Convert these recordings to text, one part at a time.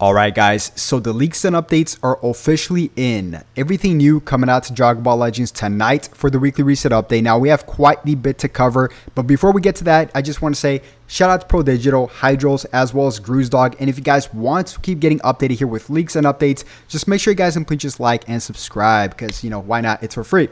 Alright guys, so the leaks and updates are officially in. Everything new coming out to Dragon Ball Legends tonight for the weekly reset update. Now we have quite the bit to cover, but before we get to that, I just want to say shout out to Pro Digital, Hydros, as well as Gruzdog. And if you guys want to keep getting updated here with leaks and updates, just make sure you guys can please just like and subscribe because, why not? It's for free.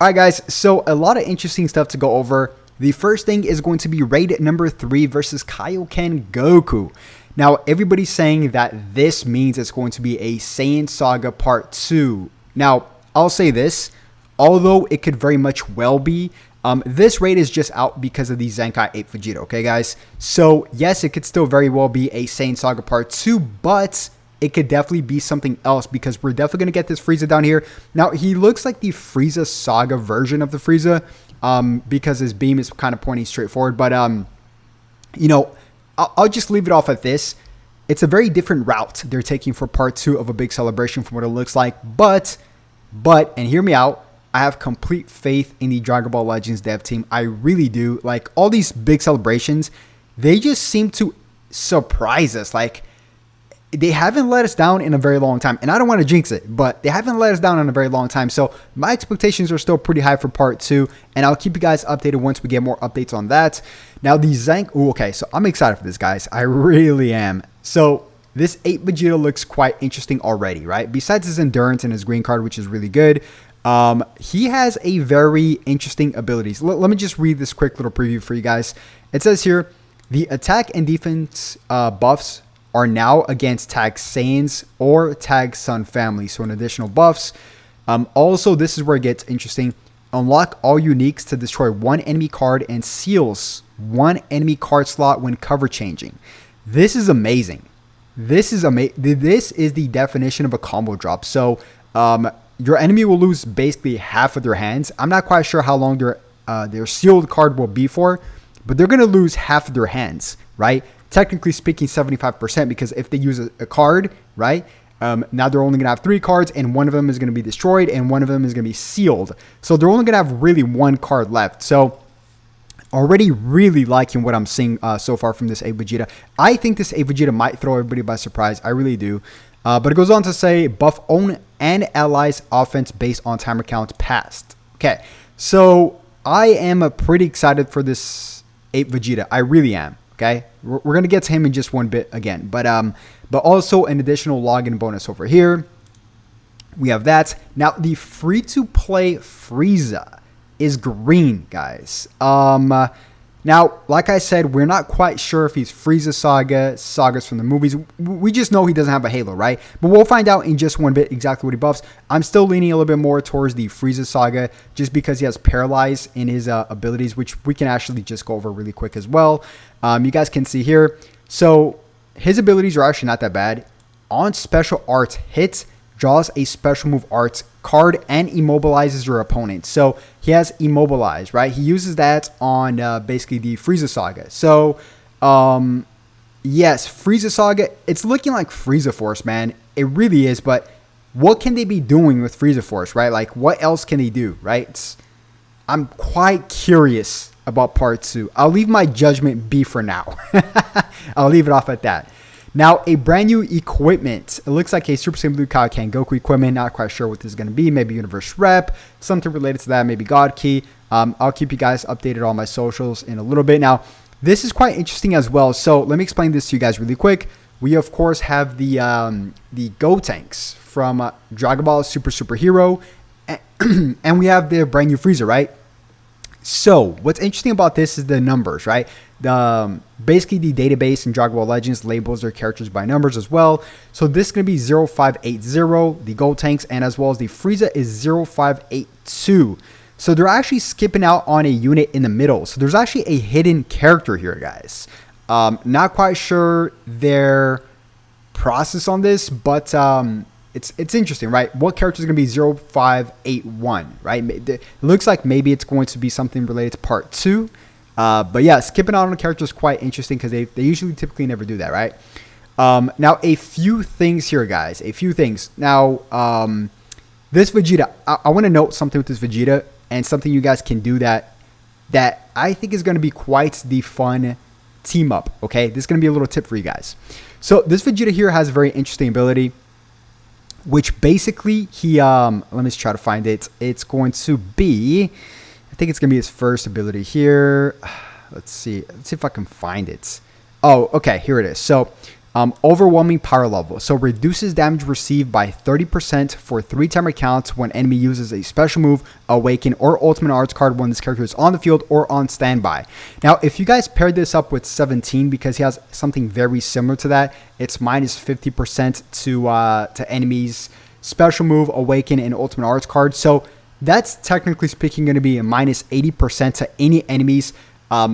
Alright guys, so a lot of interesting stuff to go over. The first thing is going to be raid number 3 versus Kaioken Goku. Now, everybody's saying that this means it's going to be a Saiyan Saga Part 2. Now, I'll say this, although it could very much well be, this raid is just out because of the Zenkai 8 Vegeta, okay, guys? So, yes, it could still very well be a Saiyan Saga Part 2, but it could definitely be something else because we're definitely going to get this Frieza down here. Now, he looks like the Frieza Saga version of the Frieza because his beam is kind of pointing straight forward, but, I'll just leave it off at this. It's a very different route they're taking for part 2 of a big celebration from what it looks like. But, and hear me out, I have complete faith in the Dragon Ball Legends dev team. I really do. Like, all these big celebrations, they just seem to surprise us. Like, they haven't let us down in a very long time. And I don't want to jinx it, but they haven't let us down in a very long time. So my expectations are still pretty high for part 2. And I'll keep you guys updated once we get more updates on that. Now the Zank, okay, so I'm excited for this, guys. I really am. So this 8 Vegeta looks quite interesting already, right? Besides his endurance and his green card, which is really good, he has a very interesting abilities. Let me just read this quick little preview for you guys. It says here, the attack and defense buffs are now against Tag Saiyans or Tag Sun family. So an additional buffs. Also, this is where it gets interesting. Unlock all uniques to destroy one enemy card and seals one enemy card slot when cover changing. This is amazing. This is the definition of a combo drop. So your enemy will lose basically half of their hands. I'm not quite sure how long their sealed card will be for, but they're going to lose half of their hands, right? Technically speaking, 75%, because if they use a card, right, now they're only going to have 3 cards, and one of them is going to be destroyed, and one of them is going to be sealed. So they're only going to have really 1 card left. So already really liking what I'm seeing so far from this 8 Vegeta. I think this 8 Vegeta might throw everybody by surprise. I really do. But it goes on to say, buff own and allies offense based on timer count passed. Okay, so I am pretty excited for this 8 Vegeta. I really am. Okay, we're going to get to him in just one bit again. But also an additional login bonus over here. We have that. Now, the free-to-play Frieza is green, guys. Now, like I said, we're not quite sure if he's Frieza sagas from the movies. We just know he doesn't have a halo, right? But we'll find out in just one bit exactly what he buffs. I'm still leaning a little bit more towards the Frieza saga just because he has Paralyze in his abilities, which we can actually just go over really quick as well. You guys can see here. So his abilities are actually not that bad. On special arts hits, draws a special move arts card and immobilizes your opponent. So he has Immobilize, right? He uses that on basically the Frieza Saga. So, yes, Frieza Saga, it's looking like Frieza Force, man. It really is, but what can they be doing with Frieza Force, right? Like, what else can they do, right? I'm quite curious about part 2. I'll leave my judgment be for now. I'll leave it off at that. Now, a brand new equipment. It looks like a Super Saiyan Blue Kaioken Goku equipment. Not quite sure what this is going to be. Maybe Universe Rep. Something related to that. Maybe God Key. I'll keep you guys updated on my socials in a little bit. Now, this is quite interesting as well. So, let me explain this to you guys really quick. We, of course, have the Gotenks from Dragon Ball Super Hero. And we have the brand new Frieza, right? So, what's interesting about this is the numbers, right? Basically, the database in Dragon Ball Legends labels their characters by numbers as well. So, this is going to be 0580, the Gold Tanks, and as well as the Frieza is 0582. So, they're actually skipping out on a unit in the middle. So, there's actually a hidden character here, guys. Not quite sure their process on this, but it's interesting, right? What character is going to be 0581, right? It looks like maybe it's going to be something related to part 2. But yeah, skipping out on a character is quite interesting because they usually typically never do that, right? Now, a few things here, guys. A few things. Now, this Vegeta, I want to note something with this Vegeta and something you guys can do that I think is going to be quite the fun team up, okay? This is going to be a little tip for you guys. So this Vegeta here has a very interesting ability, which basically he, let me just try to find it. It's going to be, I think it's going to be his first ability here. Let's see if I can find it. Oh, okay, here it is. So overwhelming power level. So reduces damage received by 30% for 3 timer counts when enemy uses a special move, awaken, or ultimate arts card when this character is on the field or on standby. Now, if you guys pair this up with 17, because he has something very similar to that, it's minus 50% to enemies, special move, awaken, and ultimate arts card. So that's technically speaking going to be a minus 80% to any enemies,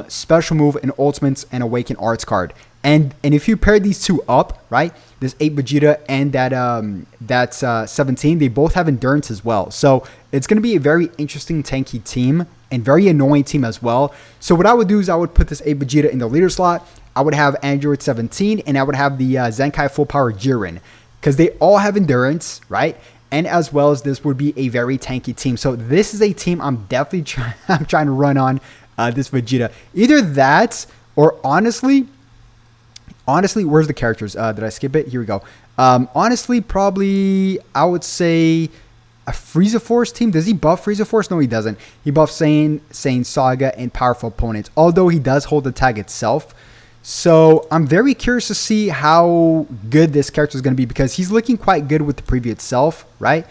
special move, and ultimates, and awaken arts card. And if you pair these two up, right, this 8 Vegeta and that 17, they both have endurance as well. So it's going to be a very interesting tanky team and very annoying team as well. So what I would do is I would put this 8 Vegeta in the leader slot. I would have Android 17, and I would have the Zenkai Full Power Jiren, because they all have endurance, right? And as well as this would be a very tanky team. So this is a team I'm definitely trying to run on this Vegeta. Either that or honestly, where's the characters? Did I skip it? Here we go. Honestly, probably I would say a Frieza Force team. Does he buff Frieza Force? No, he doesn't. He buffs Saiyan Saga and powerful opponents, although he does hold the tag itself. So I'm very curious to see how good this character is going to be, because he's looking quite good with the preview itself, right?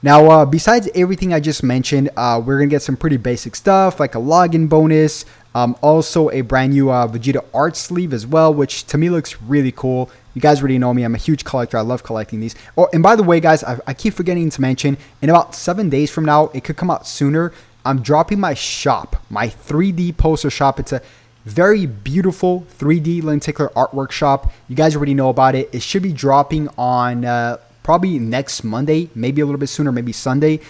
Now, besides everything I just mentioned, we're going to get some pretty basic stuff like a login bonus, also a brand new Vegeta art sleeve as well, which to me looks really cool. You guys already know me. I'm a huge collector. I love collecting these. Oh, and by the way, guys, I keep forgetting to mention, in about 7 days from now, it could come out sooner, I'm dropping my shop, my 3D poster shop. It's a very beautiful 3D lenticular artwork shop. You guys already know about it. It should be dropping on probably next Monday, maybe a little bit sooner, maybe Sunday.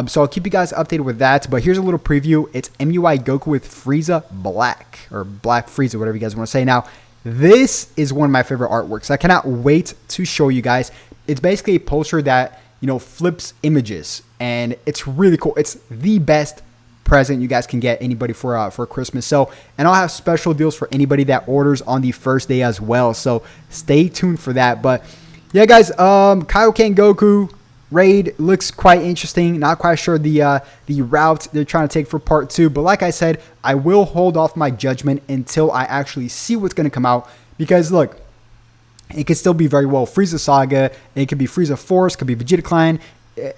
So I'll keep you guys updated with that. But here's a little preview. It's MUI Goku with Frieza Black, or Black Frieza, whatever you guys want to say. Now, this is one of my favorite artworks. I cannot wait to show you guys. It's basically a poster that, you know, flips images, and it's really cool. It's the best present you guys can get anybody for Christmas. So, and I'll have special deals for anybody that orders on the first day as well. So stay tuned for that. But yeah, guys, Kaioken Goku raid looks quite interesting. Not quite sure the route they're trying to take for part 2, but like I said, I will hold off my judgment until I actually see what's going to come out, because look, it could still be very well Frieza Saga, it could be Frieza Force, could be Vegeta Clan,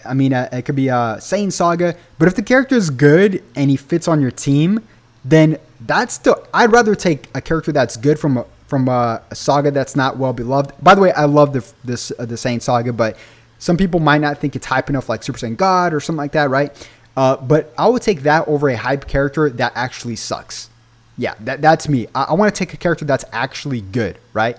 I mean, it could be Saiyan Saga. But if the character is good and he fits on your team, then that's still, I'd rather take a character that's good from a saga that's not well beloved. By the way, I love the Saiyan Saga, but some people might not think it's hype enough, like Super Saiyan God or something like that, right? But I would take that over a hype character that actually sucks. Yeah, that's me. I want to take a character that's actually good, right?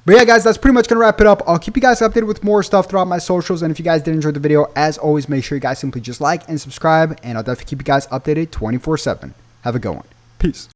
But yeah, guys, that's pretty much going to wrap it up. I'll keep you guys updated with more stuff throughout my socials. And if you guys did enjoy the video, as always, make sure you guys simply just like and subscribe. And I'll definitely keep you guys updated 24/7. Have a good one. Peace.